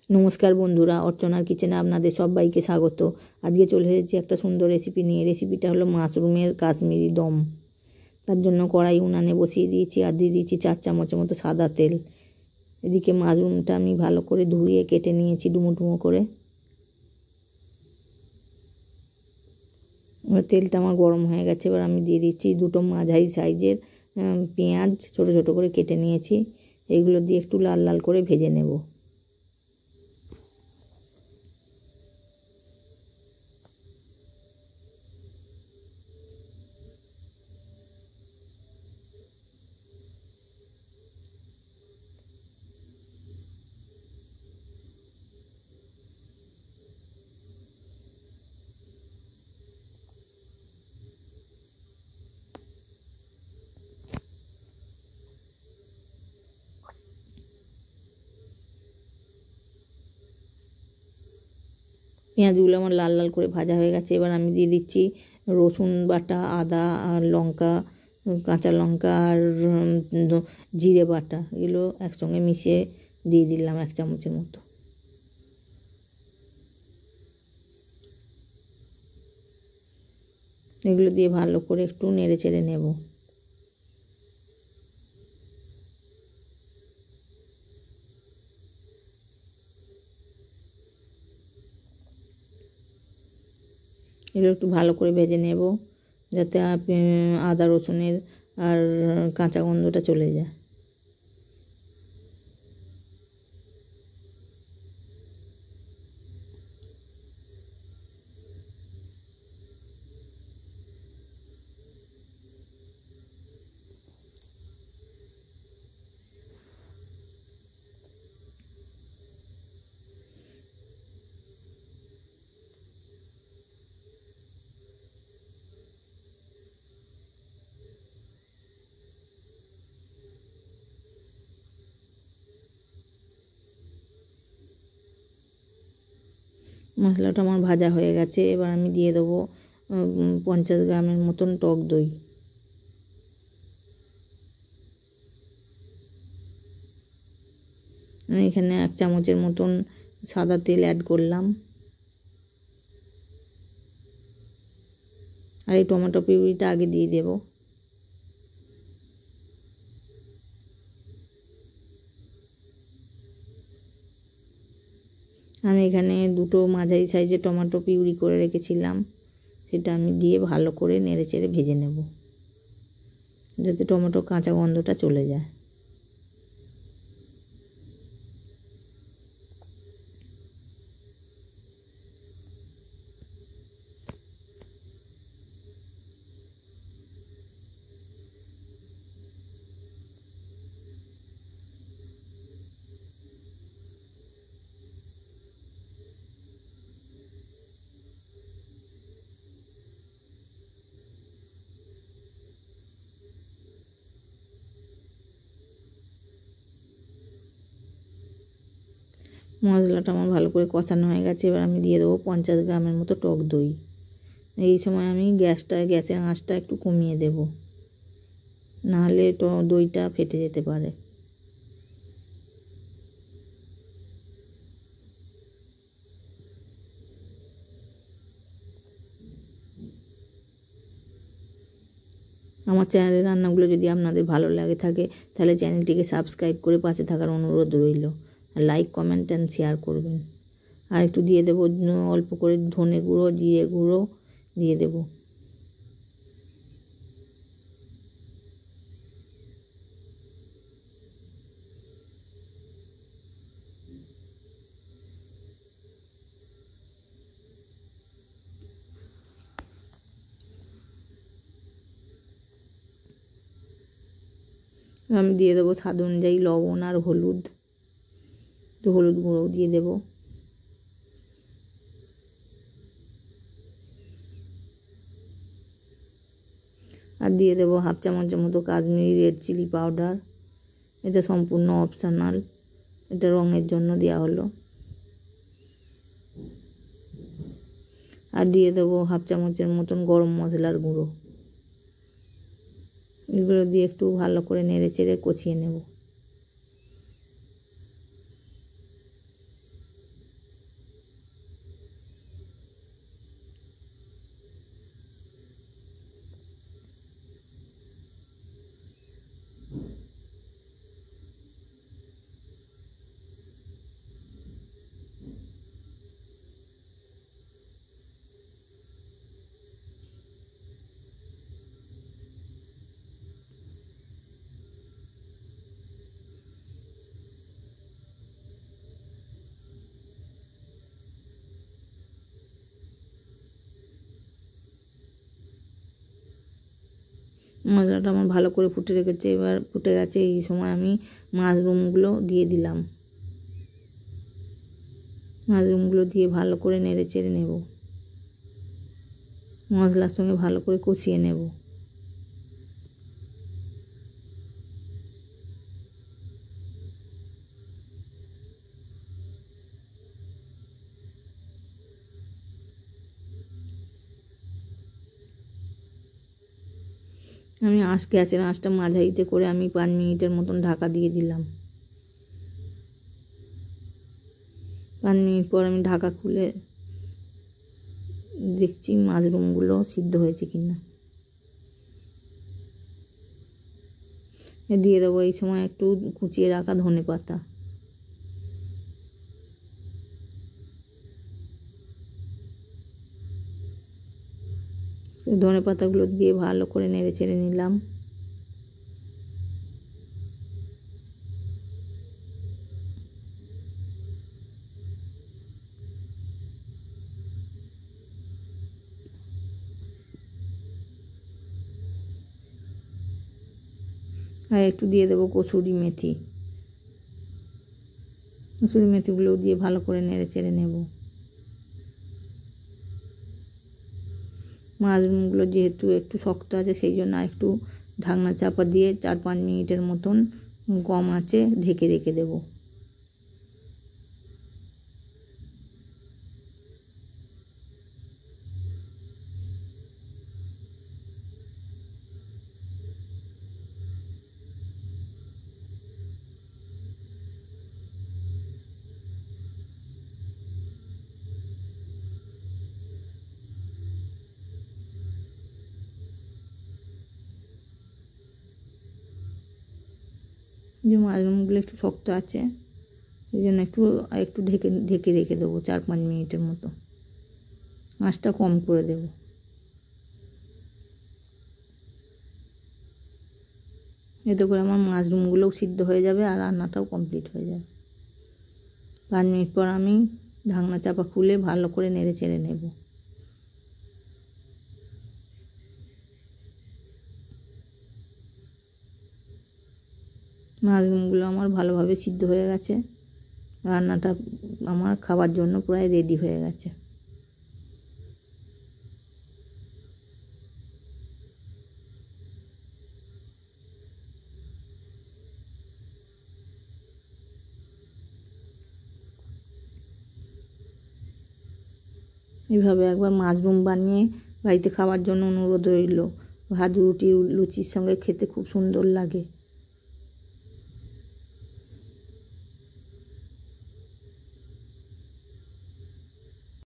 নমস্কার বন্ধুরা, অর্চনার কিচেনে আপনাদের সবাইকে স্বাগত। আজকে চলে এসেছি একটা সুন্দর রেসিপি নিয়ে। রেসিপিটা হলো মাশরুমের কাশ্মীরি দম। তার জন্য কড়াই উনানে বসিয়ে দিয়েছি আর দিয়ে দিয়েছি 4 চামচের মতো সাদা তেল। এদিকে মাশরুমটা আমি ভালো করে ধুয়ে কেটে নিয়েছি ডুমো ডুমো করে। তেলটা আমার গরম হয়ে গেছে। এবার আমি দিয়ে দিচ্ছি 2টো মাঝারি সাইজের পেঁয়াজ ছোট ছোট করে কেটে নিয়েছি। এইগুলো দিয়ে একটু লাল লাল করে ভেজে নেব। পেঁয়াজগুলো আমার লাল লাল করে ভাজা হয়ে গেছে। এবার আমি দিয়ে দিচ্ছি রসুন বাটা, আদা আর লঙ্কা, কাঁচা লঙ্কা আর জিরে বাটা। এগুলো একসঙ্গে মিশিয়ে দিয়ে দিলাম 1 চামচের মতো। এগুলো দিয়ে ভালো করে একটু নেড়ে চেড়ে নেব। এগুলো একটু ভালো করে ভেজে নেব যাতে আদা রসুনের আর কাঁচা গন্ধটা চলে যায়। মশলাটা আমার ভাজা হয়ে গেছে। এবার আমি দিয়ে দেবো 50 গ্রামের মতন টক দই। আমি এখানে 1 চামচের মতন সাদা তেল অ্যাড করলাম। আর এই টমেটো পিউরিটা আগে দিয়ে দেব। আমি এখানে 2টো মাঝারি সাইজের টমেটো পিউরি করে রেখেছিলাম, সেটা আমি দিয়ে ভালো করে নেড়ে চেড়ে ভেজে নেব যাতে টমেটো কাঁচা গন্ধটা চলে যায়। মশলাটা আমার ভালো করে কষানো হয়ে গেছে। এবার আমি দিয়ে দেবো 50 গ্রামের মতো টক দই। এই সময় আমি গ্যাসের আঁচটা একটু কমিয়ে দেব, নাহলে দইটা ফেটে যেতে পারে। আমার চ্যানেলের রান্নাগুলো যদি আপনাদের ভালো লাগে থাকে তাহলে চ্যানেলটিকে সাবস্ক্রাইব করে পাশে থাকার অনুরোধ রইল। আর লাইক, কমেন্ট অ্যান্ড শেয়ার করবেন। আর একটু দিয়ে দেবো অল্প করে ধনে গুঁড়ো, জিরে গুঁড়ো দিয়ে দেবো। আমি দিয়ে দেবো স্বাদ অনুযায়ী লবণ আর হলুদ, তো হলুদ গুঁড়ো দিয়ে দেবো। আর দিয়ে দেবো 1/2 চামচের মতো কাশ্মীরি রেড চিলি পাউডার। এটা সম্পূর্ণ অপশনাল, এটা রঙের জন্য দেওয়া হলো। আর দিয়ে দেবো 1/2 চামচের মতন গরম মশলার গুঁড়ো। এগুলো দিয়ে একটু ভালো করে নেড়ে চেড়ে কষিয়ে নেব। মশলাটা আমার ভালো করে ফুটে রেখেছে, এবার ফুটে গেছে। এই সময় আমি মাশরুমগুলো দিয়ে দিলাম। মাশরুমগুলো দিয়ে ভালো করে নেড়ে চেড়ে নেব, মশলার সঙ্গে ভালো করে কষিয়ে নেব। আমি গ্যাসের আঁচটা মাঝারিতে করে আমি 5 মিনিটের মতন ঢাকা দিয়ে দিলাম। 5 মিনিট পর আমি ঢাকা খুলে দেখছি মাশরুমগুলো সিদ্ধ হয়েছে কিনা। দিয়ে দেবো এই সময় একটু কুচিয়ে রাখা ধনেপাতা। ধনেপাতাগুলো দিয়ে ভালো করে নেড়ে চেড়ে নিলাম। আর একটু দিয়ে দেবো কসুরি মেথি। কসুরি মেথিগুলো দিয়ে ভালো করে নেড়ে চেড়ে নেব। মাশরুমগুলো যেহেতু একটু শক্ত আছে সেই জন্য একটু ঢাকনা চাপা দিয়ে 4-5 মিনিটের মতন কম আঁচে ঢেকে রেখে দেব। যে মাশরুমগুলো একটু শক্ত আছে সেই জন্য একটু ঢেকে ঢেকে রেখে দেবো 4-5 মিনিটের মতো। আঁচটা কম করে দেব। এতে করে আমার মাশরুমগুলোও সিদ্ধ হয়ে যাবে আর রান্নাটাও কমপ্লিট হয়ে যাবে। 5 মিনিট পর আমি ঢাকনা চাপা খুলে ভালো করে নেড়ে চেড়ে নেব। মাশরুমগুলো আমার ভালোভাবে সিদ্ধ হয়ে গেছে। রান্নাটা আমার খাবার জন্য প্রায় রেডি হয়ে গেছে। এইভাবে একবার মাশরুম বানিয়ে বাড়িতে খাওয়ার জন্য অনুরোধ রইল। ভাত রুটি লুচির সঙ্গে খেতে খুব সুন্দর লাগে।